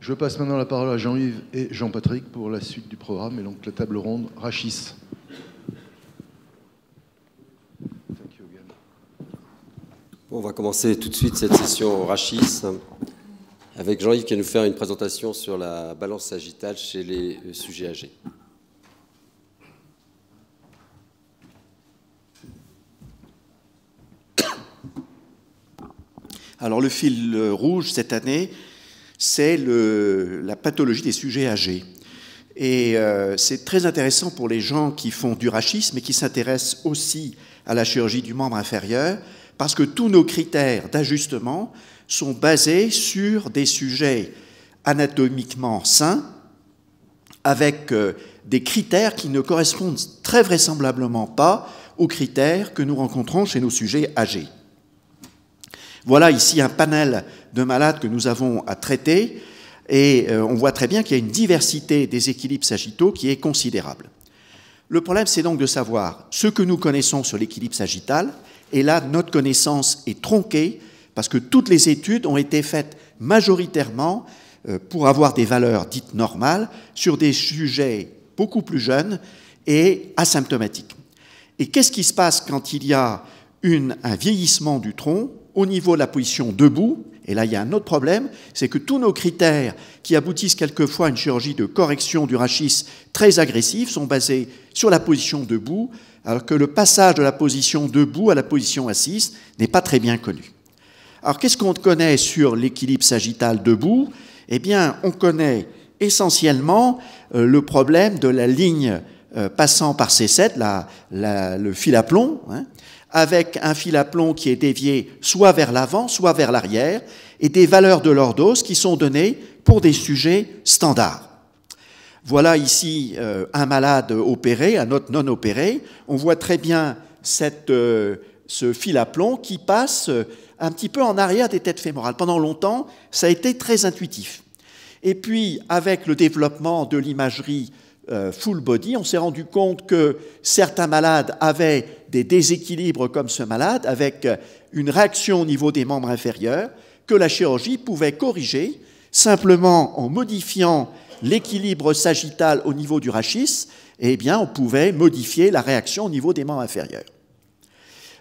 Je passe maintenant la parole à Jean-Yves et Jean-Patrick pour la suite du programme, et donc la table ronde Rachis. On va commencer tout de suite cette session Rachis avec Jean-Yves qui va nous faire une présentation sur la balance sagittale chez les sujets âgés. Alors le fil rouge cette année, c'est la pathologie des sujets âgés. Et c'est très intéressant pour les gens qui font du rachis, mais qui s'intéressent aussi à la chirurgie du membre inférieur, parce que tous nos critères d'ajustement sont basés sur des sujets anatomiquement sains, avec des critères qui ne correspondent très vraisemblablement pas aux critères que nous rencontrons chez nos sujets âgés. Voilà ici un panel de malades que nous avons à traiter, et on voit très bien qu'il y a une diversité des équilibres sagittaux qui est considérable. Le problème, c'est donc de savoir ce que nous connaissons sur l'équilibre sagittal, et là, notre connaissance est tronquée, parce que toutes les études ont été faites majoritairement pour avoir des valeurs dites normales sur des sujets beaucoup plus jeunes et asymptomatiques. Et qu'est-ce qui se passe quand il y a un vieillissement du tronc au niveau de la position debout? Et là, il y a un autre problème, c'est que tous nos critères qui aboutissent quelquefois à une chirurgie de correction du rachis très agressive sont basés sur la position debout, alors que le passage de la position debout à la position assise n'est pas très bien connu. Alors, qu'est-ce qu'on connaît sur l'équilibre sagittal debout? Eh bien, on connaît essentiellement le problème de la ligne passant par C7, le fil à plomb, avec un fil à plomb qui est dévié soit vers l'avant, soit vers l'arrière, et des valeurs de lordose qui sont données pour des sujets standards. Voilà ici un malade opéré, un autre non opéré. On voit très bien ce fil à plomb qui passe un petit peu en arrière des têtes fémorales. Pendant longtemps, ça a été très intuitif. Et puis, avec le développement de l'imagerie full body, on s'est rendu compte que certains malades avaient des déséquilibres comme ce malade, avec une réaction au niveau des membres inférieurs, que la chirurgie pouvait corriger simplement en modifiant l'équilibre sagittal au niveau du rachis. Eh bien, on pouvait modifier la réaction au niveau des membres inférieurs.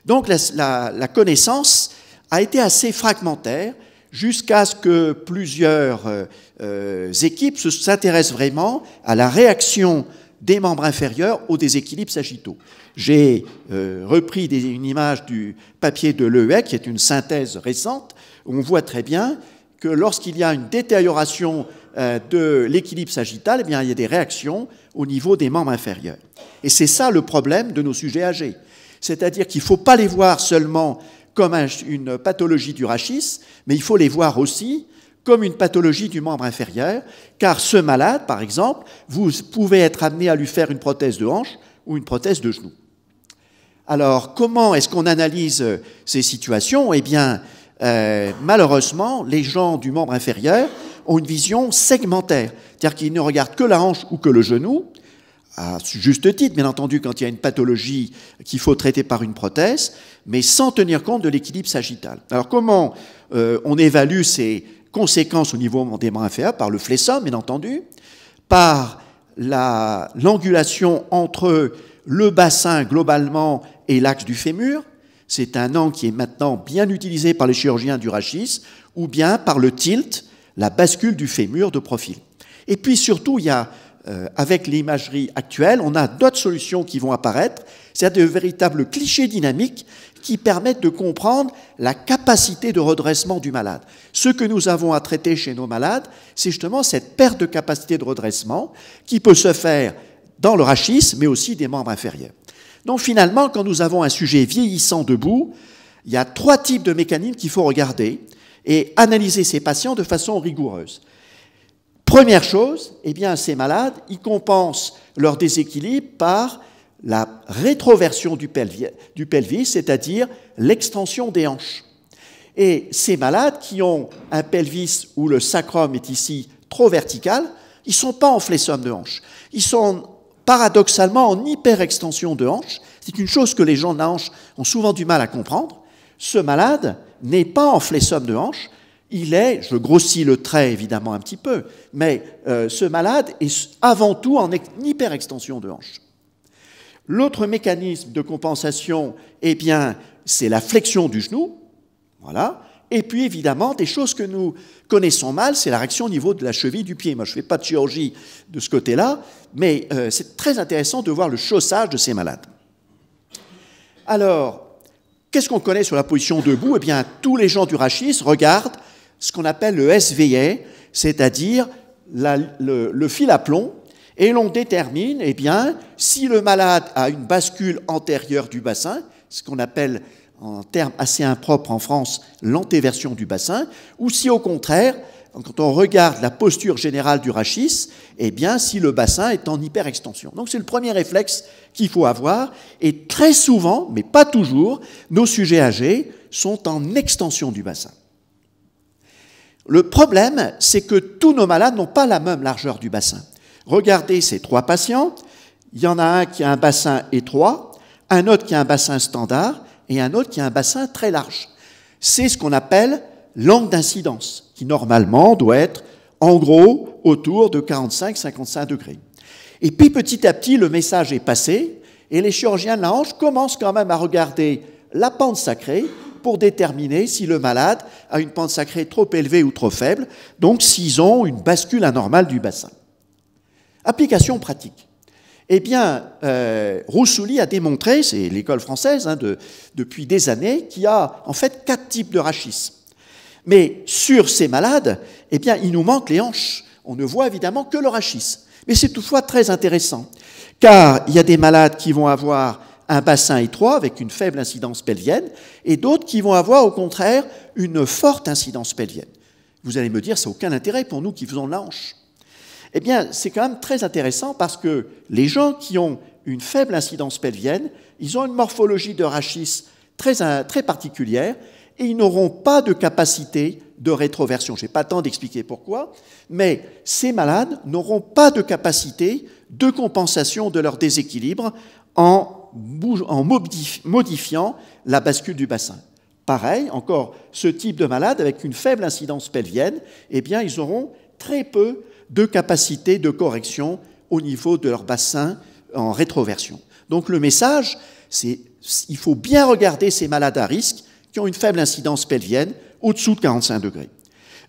Donc, la connaissance a été assez fragmentaire jusqu'à ce que plusieurs équipes s'intéressent vraiment à la réaction des membres inférieurs aux déséquilibres sagittaux. J'ai repris une image du papier de Lehec, qui est une synthèse récente, où on voit très bien que lorsqu'il y a une détérioration de l'équilibre sagittal, eh bien, il y a des réactions au niveau des membres inférieurs. Et c'est ça le problème de nos sujets âgés. C'est-à-dire qu'il ne faut pas les voir seulement comme une pathologie du rachis, mais il faut les voir aussi comme une pathologie du membre inférieur, car ce malade, par exemple, vous pouvez être amené à lui faire une prothèse de hanche ou une prothèse de genou. Alors, comment est-ce qu'on analyse ces situations? Eh bien, malheureusement, les gens du membre inférieur ont une vision segmentaire, c'est-à-dire qu'ils ne regardent que la hanche ou que le genou, à juste titre, bien entendu, quand il y a une pathologie qu'il faut traiter par une prothèse, mais sans tenir compte de l'équilibre sagittal. Alors, comment on évalue ces conséquences au niveau des membres inférieurs? Par le flessum, bien entendu, par l'angulation entre le bassin globalement et l'axe du fémur. C'est un angle qui est maintenant bien utilisé par les chirurgiens du rachis, ou bien par le tilt, la bascule du fémur de profil. Et puis surtout, il y a, avec l'imagerie actuelle, on a d'autres solutions qui vont apparaître, c'est-à-dire de véritables clichés dynamiques qui permettent de comprendre la capacité de redressement du malade. Ce que nous avons à traiter chez nos malades, c'est justement cette perte de capacité de redressement qui peut se faire dans le rachis, mais aussi des membres inférieurs. Donc finalement, quand nous avons un sujet vieillissant debout, il y a 3 types de mécanismes qu'il faut regarder et analyser ces patients de façon rigoureuse. Première chose, eh bien, ces malades, ils compensent leur déséquilibre par la rétroversion du pelvis, c'est-à-dire l'extension des hanches. Et ces malades qui ont un pelvis où le sacrum est ici trop vertical, ils ne sont pas en flessum de hanche. Ils sont paradoxalement en hyperextension de hanche. C'est une chose que les gens de la hanche ont souvent du mal à comprendre. Ce malade n'est pas en flessum de hanche, je grossis le trait évidemment un petit peu, mais ce malade est avant tout en hyperextension de hanche. L'autre mécanisme de compensation, eh bien, c'est la flexion du genou, voilà. Et puis évidemment, des choses que nous connaissons mal, c'est la réaction au niveau de la cheville du pied. Moi, je ne fais pas de chirurgie de ce côté-là, mais c'est très intéressant de voir le chaussage de ces malades. Alors, qu'est-ce qu'on connaît sur la position debout? Eh bien, tous les gens du rachis regardent ce qu'on appelle le SVA, c'est-à-dire le fil à plomb, et l'on détermine, eh bien, si le malade a une bascule antérieure du bassin, ce qu'on appelle, en termes assez impropres en France, l'antéversion du bassin, ou si au contraire, quand on regarde la posture générale du rachis, eh bien, si le bassin est en hyperextension. Donc c'est le premier réflexe qu'il faut avoir, et très souvent, mais pas toujours, nos sujets âgés sont en extension du bassin. Le problème, c'est que tous nos malades n'ont pas la même largeur du bassin. Regardez ces 3 patients, il y en a un qui a un bassin étroit, un autre qui a un bassin standard, et un autre qui a un bassin très large. C'est ce qu'on appelle l'angle d'incidence, qui normalement doit être, en gros, autour de 45-55 degrés. Et puis petit à petit, le message est passé, et les chirurgiens de la hanche commencent quand même à regarder la pente sacrée pour déterminer si le malade a une pente sacrée trop élevée ou trop faible, donc s'ils ont une bascule anormale du bassin. Application pratique. Eh bien, Roussouli a démontré, c'est l'école française depuis des années, qu'il y a en fait 4 types de rachis. Mais sur ces malades, eh bien, il nous manque les hanches. On ne voit évidemment que le rachis. Mais c'est toutefois très intéressant, car il y a des malades qui vont avoir un bassin étroit avec une faible incidence pelvienne, et d'autres qui vont avoir au contraire une forte incidence pelvienne. Vous allez me dire, ça n'a aucun intérêt pour nous qui faisons de la hanche. Eh bien, c'est quand même très intéressant parce que les gens qui ont une faible incidence pelvienne, ils ont une morphologie de rachis très particulière et ils n'auront pas de capacité de rétroversion. Je n'ai pas le temps d'expliquer pourquoi, mais ces malades n'auront pas de capacité de compensation de leur déséquilibre en modifiant la bascule du bassin. Pareil, encore, ce type de malade avec une faible incidence pelvienne, eh bien, ils auront très peu de capacité de correction au niveau de leur bassin en rétroversion. Donc le message, c'est qu'il faut bien regarder ces malades à risque qui ont une faible incidence pelvienne au-dessous de 45 degrés.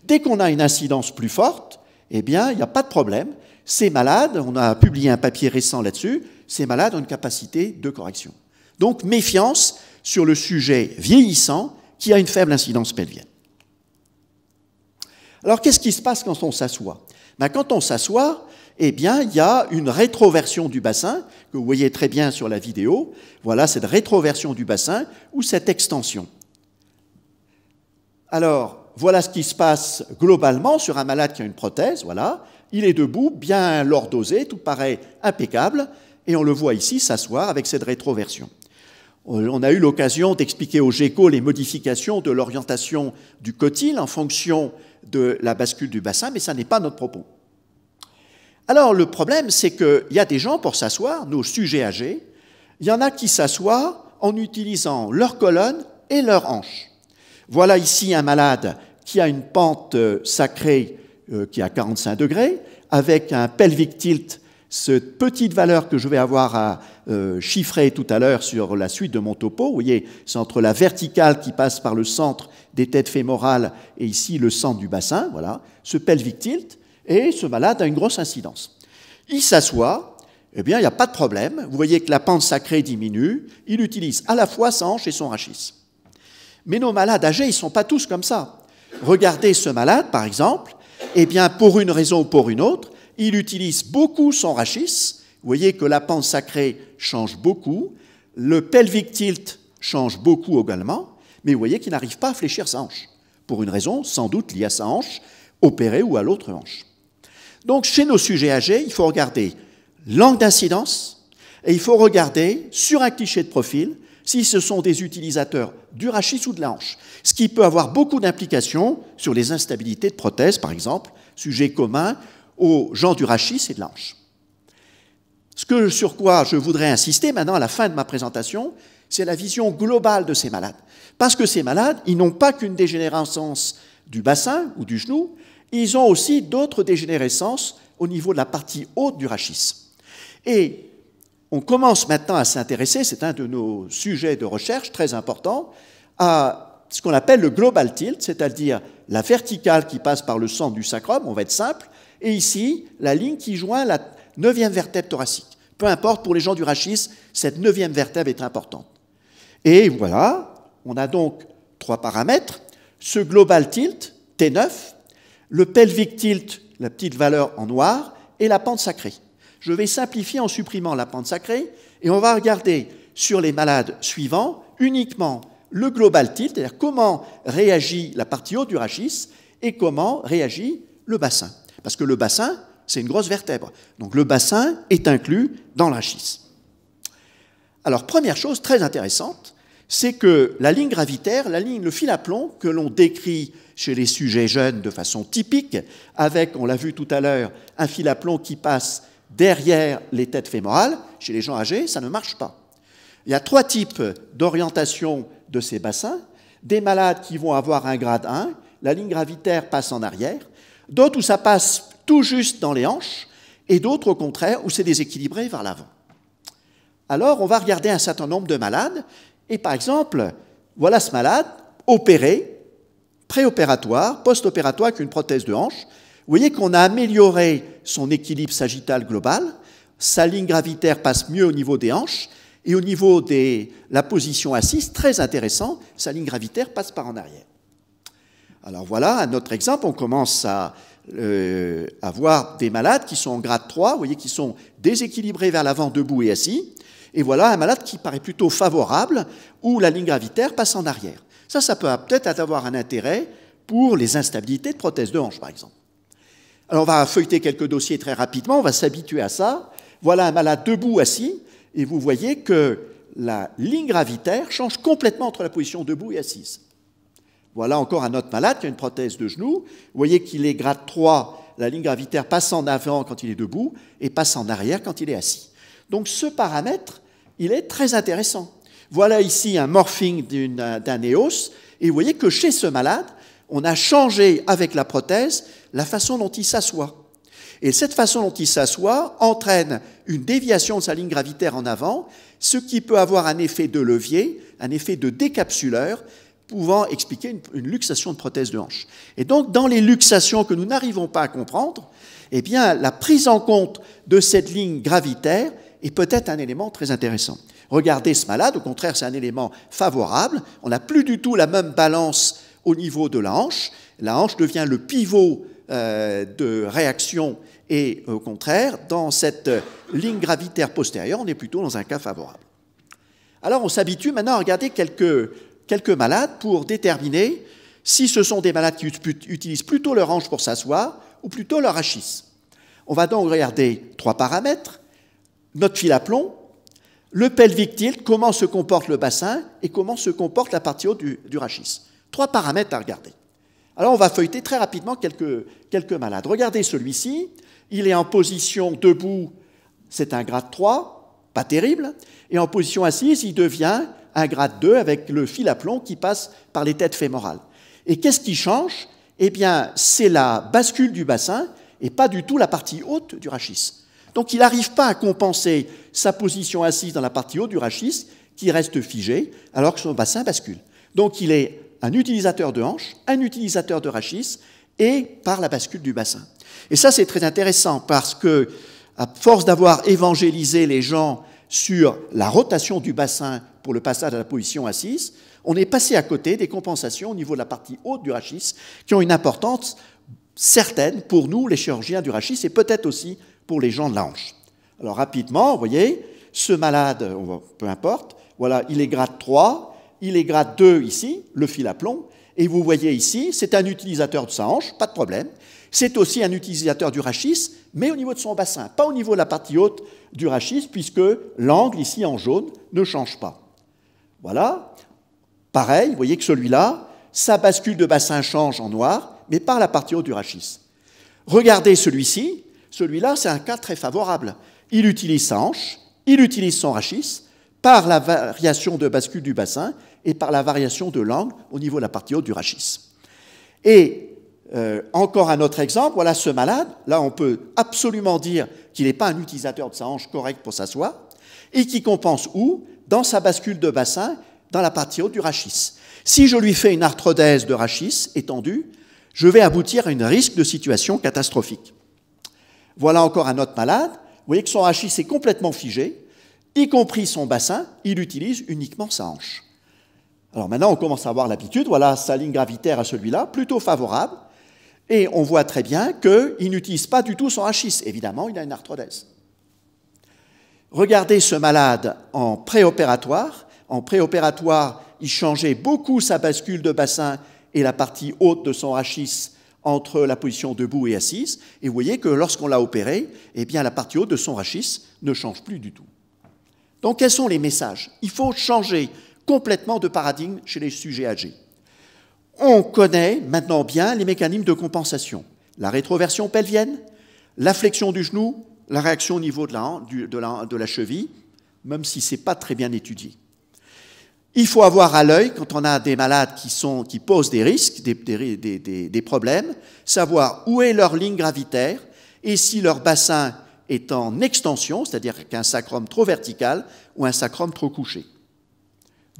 Dès qu'on a une incidence plus forte, eh bien, il n'y a pas de problème. Ces malades, on a publié un papier récent là-dessus, ces malades ont une capacité de correction. Donc méfiance sur le sujet vieillissant qui a une faible incidence pelvienne. Alors qu'est-ce qui se passe quand on s'assoit? Ben, quand on s'assoit, eh bien, il y a une rétroversion du bassin, que vous voyez très bien sur la vidéo. Voilà cette rétroversion du bassin ou cette extension. Alors, voilà ce qui se passe globalement sur un malade qui a une prothèse. Voilà. Il est debout, bien lordosé, tout paraît impeccable, et on le voit ici s'asseoir avec cette rétroversion. On a eu l'occasion d'expliquer au GECO les modifications de l'orientation du cotyle en fonction de la bascule du bassin, mais ça n'est pas notre propos. Alors le problème, c'est qu'il y a des gens pour s'asseoir, nos sujets âgés, il y en a qui s'assoient en utilisant leur colonne et leur hanche. Voilà ici un malade qui a une pente sacrée qui est à 45 degrés, avec un pelvic tilt, cette petite valeur que je vais avoir à chiffrer tout à l'heure sur la suite de mon topo. Vous voyez, c'est entre la verticale qui passe par le centre des têtes fémorales et ici le centre du bassin, voilà, ce pelvic tilt, et ce malade a une grosse incidence. Il s'assoit, eh bien, il n'y a pas de problème. Vous voyez que la pente sacrée diminue, il utilise à la fois sa hanche et son rachis. Mais nos malades âgés, ils ne sont pas tous comme ça. Regardez ce malade, par exemple, eh bien, pour une raison ou pour une autre, il utilise beaucoup son rachis. Vous voyez que la pente sacrée change beaucoup, le pelvic tilt change beaucoup également, mais vous voyez qu'il n'arrive pas à fléchir sa hanche, pour une raison sans doute liée à sa hanche, opérée ou à l'autre hanche. Donc, chez nos sujets âgés, il faut regarder l'angle d'incidence et il faut regarder, sur un cliché de profil, si ce sont des utilisateurs du rachis ou de la hanche, ce qui peut avoir beaucoup d'implications sur les instabilités de prothèse, par exemple, sujet commun aux gens du rachis et de la hanche. Sur quoi je voudrais insister maintenant à la fin de ma présentation, c'est la vision globale de ces malades. Parce que ces malades, ils n'ont pas qu'une dégénérescence du bassin ou du genou, ils ont aussi d'autres dégénérescences au niveau de la partie haute du rachis. Et on commence maintenant à s'intéresser, c'est un de nos sujets de recherche très importants, à ce qu'on appelle le global tilt, c'est-à-dire la verticale qui passe par le centre du sacrum, on va être simple, et ici, la ligne qui joint la 9e vertèbre thoracique. Peu importe, pour les gens du rachis, cette 9e vertèbre est importante. Et voilà, on a donc 3 paramètres. Ce global tilt, T9, le pelvic tilt, la petite valeur en noir, et la pente sacrée. Je vais simplifier en supprimant la pente sacrée, et on va regarder sur les malades suivants uniquement le global tilt, c'est-à-dire comment réagit la partie haute du rachis et comment réagit le bassin. Parce que le bassin, c'est une grosse vertèbre. Donc le bassin est inclus dans le rachis. Alors, première chose très intéressante, c'est que la ligne gravitaire, le fil à plomb que l'on décrit chez les sujets jeunes de façon typique, avec, on l'a vu tout à l'heure, un fil à plomb qui passe derrière les têtes fémorales, chez les gens âgés, ça ne marche pas. Il y a 3 types d'orientation de ces bassins. Des malades qui vont avoir un grade 1, la ligne gravitaire passe en arrière, d'autres où ça passe tout juste dans les hanches, et d'autres au contraire où c'est déséquilibré vers l'avant. Alors on va regarder un certain nombre de malades, et par exemple, voilà ce malade, opéré, préopératoire, post-opératoire avec une prothèse de hanche. Vous voyez qu'on a amélioré son équilibre sagittal global, sa ligne gravitaire passe mieux au niveau des hanches, et au niveau de la position assise, très intéressant, sa ligne gravitaire passe par en arrière. Alors voilà, un autre exemple, on commence à avoir des malades qui sont en grade 3, vous voyez, qui sont déséquilibrés vers l'avant, debout et assis, et voilà un malade qui paraît plutôt favorable, où la ligne gravitaire passe en arrière. Ça peut peut-être avoir un intérêt pour les instabilités de prothèse de hanche, par exemple. Alors on va feuilleter quelques dossiers très rapidement, on va s'habituer à ça. Voilà un malade debout, assis, et vous voyez que la ligne gravitaire change complètement entre la position debout et assise. Voilà encore un autre malade qui a une prothèse de genou. Vous voyez qu'il est grade 3, la ligne gravitaire passe en avant quand il est debout et passe en arrière quand il est assis. Donc ce paramètre, il est très intéressant. Voilà ici un morphing d'un EOS, et vous voyez que chez ce malade, on a changé avec la prothèse la façon dont il s'assoit. Et cette façon dont il s'assoit entraîne une déviation de sa ligne gravitaire en avant, ce qui peut avoir un effet de levier, un effet de décapsuleur, pouvant expliquer une luxation de prothèse de hanche. Et donc, dans les luxations que nous n'arrivons pas à comprendre, eh bien, la prise en compte de cette ligne gravitaire est peut-être un élément très intéressant. Regardez ce malade, au contraire, c'est un élément favorable. On n'a plus du tout la même balance au niveau de la hanche. La hanche devient le pivot de réaction et, au contraire, dans cette ligne gravitaire postérieure, on est plutôt dans un cas favorable. Alors, on s'habitue maintenant à regarder quelques malades pour déterminer si ce sont des malades qui utilisent plutôt leur hanche pour s'asseoir ou plutôt leur rachis. On va donc regarder 3 paramètres. Notre fil à plomb, le pelvic tilt, comment se comporte le bassin et comment se comporte la partie haute du rachis. 3 paramètres à regarder. Alors on va feuilleter très rapidement quelques malades. Regardez celui-ci, il est en position debout, c'est un grade 3, pas terrible, et en position assise, il devient un grade 2 avec le fil à plomb qui passe par les têtes fémorales. Et qu'est-ce qui change? Eh bien, c'est la bascule du bassin et pas du tout la partie haute du rachis. Donc il n'arrive pas à compenser sa position assise dans la partie haute du rachis qui reste figée alors que son bassin bascule. Donc il est un utilisateur de hanche, un utilisateur de rachis et par la bascule du bassin. Et ça c'est très intéressant parce que à force d'avoir évangélisé les gens sur la rotation du bassin pour le passage à la position assise, on est passé à côté des compensations au niveau de la partie haute du rachis qui ont une importance certaine pour nous, les chirurgiens du rachis, et peut-être aussi pour les gens de la hanche. Alors rapidement, vous voyez, ce malade, peu importe, voilà, il est grade 3, il est grade 2 ici, le fil à plomb, et vous voyez ici, c'est un utilisateur de sa hanche, pas de problème. C'est aussi un utilisateur du rachis, mais au niveau de son bassin, pas au niveau de la partie haute du rachis, puisque l'angle ici en jaune ne change pas. Voilà. Pareil, vous voyez que celui-là, sa bascule de bassin change en noir, mais par la partie haute du rachis. Regardez celui-ci, celui-là, c'est un cas très favorable. Il utilise sa hanche, il utilise son rachis, par la variation de bascule du bassin et par la variation de l'angle au niveau de la partie haute du rachis. Et encore un autre exemple, voilà ce malade, là on peut absolument dire qu'il n'est pas un utilisateur de sa hanche correct pour s'asseoir, et qui compense où? Dans sa bascule de bassin, dans la partie haute du rachis. Si je lui fais une arthrodèse de rachis étendue, je vais aboutir à un risque de situation catastrophique. Voilà encore un autre malade. Vous voyez que son rachis est complètement figé, y compris son bassin, il utilise uniquement sa hanche. Alors maintenant, on commence à avoir l'habitude, voilà sa ligne gravitaire à celui-là, plutôt favorable, et on voit très bien qu'il n'utilise pas du tout son rachis. Évidemment, il a une arthrodèse. Regardez ce malade en préopératoire. En préopératoire, il changeait beaucoup sa bascule de bassin et la partie haute de son rachis entre la position debout et assise. Et vous voyez que lorsqu'on l'a opéré, eh bien, la partie haute de son rachis ne change plus du tout. Donc, quels sont les messages? Il faut changer complètement de paradigme chez les sujets âgés. On connaît maintenant bien les mécanismes de compensation. La rétroversion pelvienne, la flexion du genou, la réaction au niveau de la cheville, même si ce n'est pas très bien étudié. Il faut avoir à l'œil, quand on a des malades qui posent des risques, des problèmes, savoir où est leur ligne gravitaire et si leur bassin est en extension, c'est-à-dire qu'un sacrum trop vertical ou un sacrum trop couché.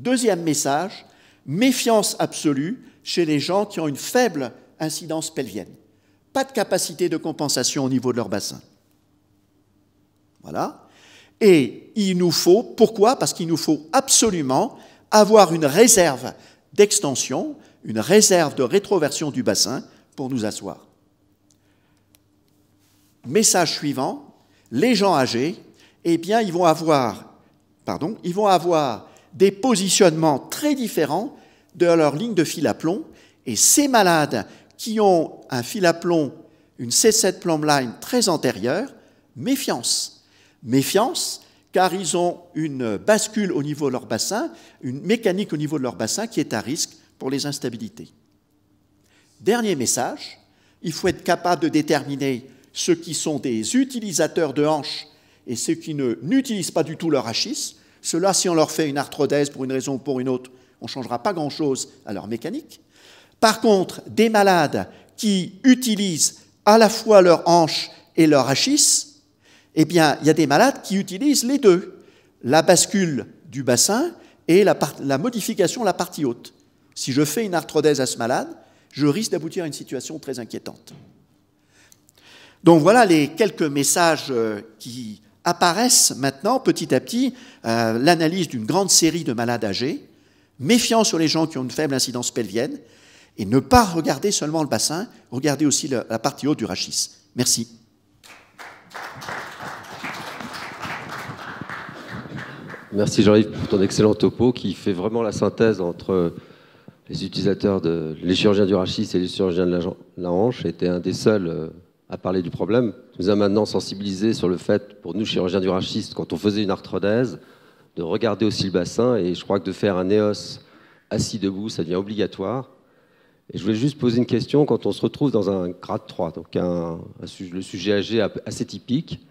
Deuxième message, méfiance absolue chez les gens qui ont une faible incidence pelvienne. Pas de capacité de compensation au niveau de leur bassin. Voilà. Et il nous faut, pourquoi? Parce qu'il nous faut absolument avoir une réserve d'extension, une réserve de rétroversion du bassin pour nous asseoir. Message suivant, les gens âgés, eh bien, ils vont avoir des positionnements très différents de leur ligne de fil à plomb, et ces malades qui ont un fil à plomb, une C7 plumb line très antérieure, méfiance. Méfiance, car ils ont une bascule au niveau de leur bassin, une mécanique au niveau de leur bassin qui est à risque pour les instabilités. Dernier message, il faut être capable de déterminer ceux qui sont des utilisateurs de hanches et ceux qui n'utilisent pas du tout leur rachis. Ceux-là, si on leur fait une arthrodèse pour une raison ou pour une autre, on ne changera pas grand-chose à leur mécanique. Par contre, des malades qui utilisent à la fois leur hanche et leur rachis, eh bien, il y a des malades qui utilisent les deux, la bascule du bassin et la modification de la partie haute. Si je fais une arthrodèse à ce malade, je risque d'aboutir à une situation très inquiétante. Donc voilà les quelques messages qui apparaissent maintenant petit à petit, l'analyse d'une grande série de malades âgés, méfiant sur les gens qui ont une faible incidence pelvienne, et ne pas regarder seulement le bassin, regarder aussi la partie haute du rachis. Merci. Merci Jean-Yves pour ton excellent topo qui fait vraiment la synthèse entre les utilisateurs, les chirurgiens du rachis et les chirurgiens de la hanche. Était un des seuls à parler du problème. Nous a maintenant sensibilisés sur le fait, pour nous chirurgiens du rachis, quand on faisait une arthrodèse, de regarder aussi le bassin, et je crois que de faire un EOS assis debout, ça devient obligatoire. Et je voulais juste poser une question, quand on se retrouve dans un grade 3, donc le sujet âgé assez typique,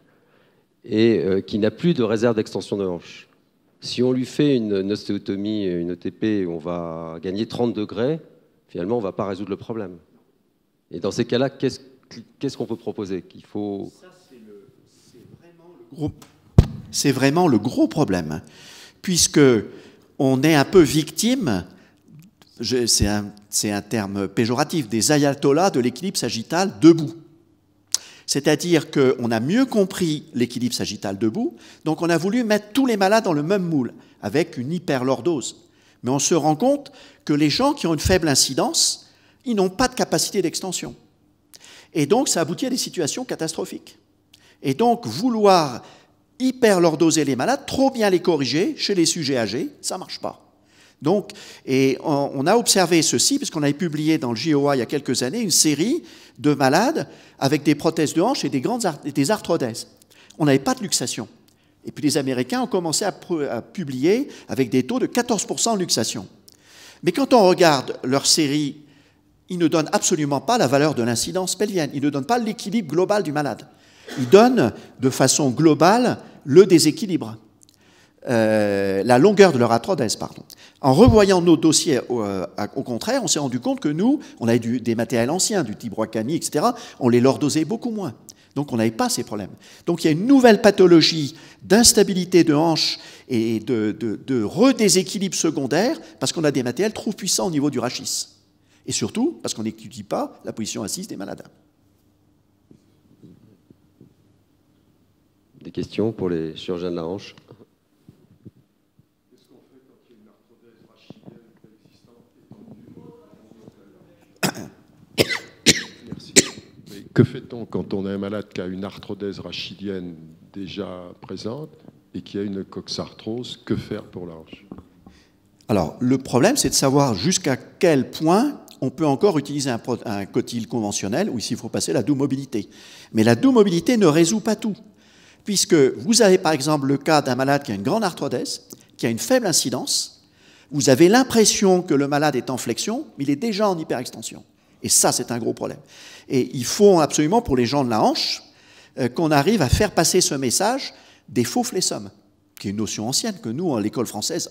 et qui n'a plus de réserve d'extension de hanche. Si on lui fait une ostéotomie, une OTP, où on va gagner 30 degrés, finalement, on ne va pas résoudre le problème. Et dans ces cas-là, qu'est-ce qu'on peut proposer qu'il faut... Ça, c'est vraiment le gros problème, puisque on est un peu victime, c'est un terme péjoratif, des ayatollahs de l'équilibre sagittal debout. C'est-à-dire qu'on a mieux compris l'équilibre sagittal debout, donc on a voulu mettre tous les malades dans le même moule, avec une hyperlordose. Mais on se rend compte que les gens qui ont une faible incidence, ils n'ont pas de capacité d'extension. Et donc, ça aboutit à des situations catastrophiques. Et donc, vouloir hyperlordoser les malades, trop bien les corriger chez les sujets âgés, ça ne marche pas. Donc, et on a observé ceci, puisqu'on avait publié dans le JOA il y a quelques années une série de malades avec des prothèses de hanche et des arthrodèses. On n'avait pas de luxation. Et puis les Américains ont commencé à publier avec des taux de 14% de luxation. Mais quand on regarde leur série, ils ne donnent absolument pas la valeur de l'incidence pelvienne. Ils ne donnent pas l'équilibre global du malade. Ils donnent de façon globale le déséquilibre. la longueur de leur arthrodèse, pardon. En revoyant nos dossiers, au contraire, on s'est rendu compte que nous, on avait des matériels anciens, du type Wakami, etc., on les lordosait beaucoup moins. Donc on n'avait pas ces problèmes. Donc il y a une nouvelle pathologie d'instabilité de hanche et de redéséquilibre secondaire parce qu'on a des matériels trop puissants au niveau du rachis. Et surtout parce qu'on n'étudie pas la position assise des malades. Des questions pour les chirurgiens de la hanche? Qu'est-ce qu'on fait quand il y a une arthrodèse rachidienne préexistante? Merci. Mais que fait-on quand on a un malade qui a une arthrodèse rachidienne déjà présente et qui a une coxarthrose? Que faire pour la hanche? Alors, le problème, c'est de savoir jusqu'à quel point on peut encore utiliser un cotyle conventionnel ou ici, il faut passer la doux mobilité. Mais la doux mobilité ne résout pas tout. Puisque vous avez par exemple le cas d'un malade qui a une grande arthrodèse, qui a une faible incidence, vous avez l'impression que le malade est en flexion, mais il est déjà en hyperextension. Et ça, c'est un gros problème. Et il faut absolument, pour les gens de la hanche, qu'on arrive à faire passer ce message des faux flessums, qui est une notion ancienne que nous, à l'école française,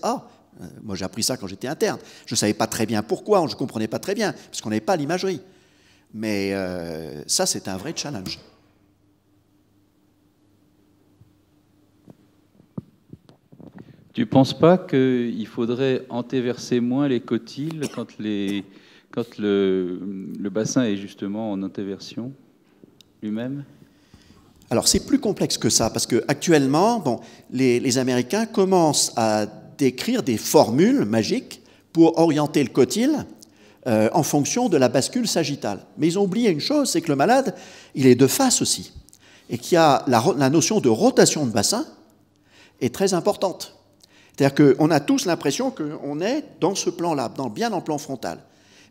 moi j'ai appris ça quand j'étais interne. Je ne savais pas très bien pourquoi, je ne comprenais pas très bien, parce qu'on n'avait pas l'imagerie. Mais ça, c'est un vrai challenge. Tu ne penses pas qu'il faudrait antéverser moins les cotyles quand le bassin est justement en antéversion lui-même? Alors c'est plus complexe que ça, parce qu'actuellement, les Américains commencent à décrire des formules magiques pour orienter le cotyle en fonction de la bascule sagittale. Mais ils ont oublié une chose, c'est que le malade, il est de face aussi, et qu'il y a la notion de rotation de bassin est très importante. C'est-à-dire qu'on a tous l'impression qu'on est dans ce plan-là, bien dans le plan frontal.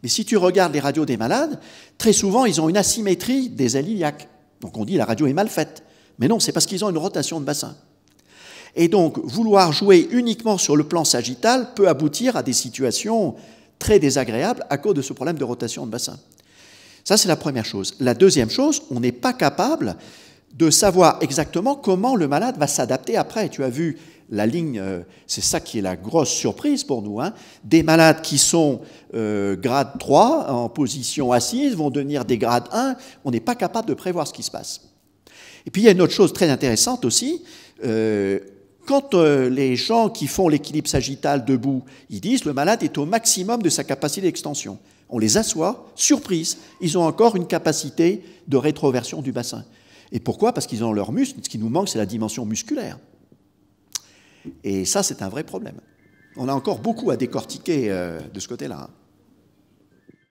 Mais si tu regardes les radios des malades, très souvent, ils ont une asymétrie des ailes iliaques. Donc on dit la radio est mal faite. Mais non, c'est parce qu'ils ont une rotation de bassin. Et donc, vouloir jouer uniquement sur le plan sagittal peut aboutir à des situations très désagréables à cause de ce problème de rotation de bassin. Ça, c'est la première chose. La deuxième chose, on n'est pas capable de savoir exactement comment le malade va s'adapter après. Tu as vu la ligne, c'est ça qui est la grosse surprise pour nous, hein. Des malades qui sont grade 3 en position assise vont devenir des grades 1, on n'est pas capable de prévoir ce qui se passe. Et puis il y a une autre chose très intéressante aussi, quand les gens qui font l'équilibre sagittal debout, ils disent le malade est au maximum de sa capacité d'extension. On les assoit, surprise, ils ont encore une capacité de rétroversion du bassin. Et pourquoi? Parce qu'ils ont leurs muscles, ce qui nous manque c'est la dimension musculaire. Et ça, c'est un vrai problème. On a encore beaucoup à décortiquer de ce côté-là.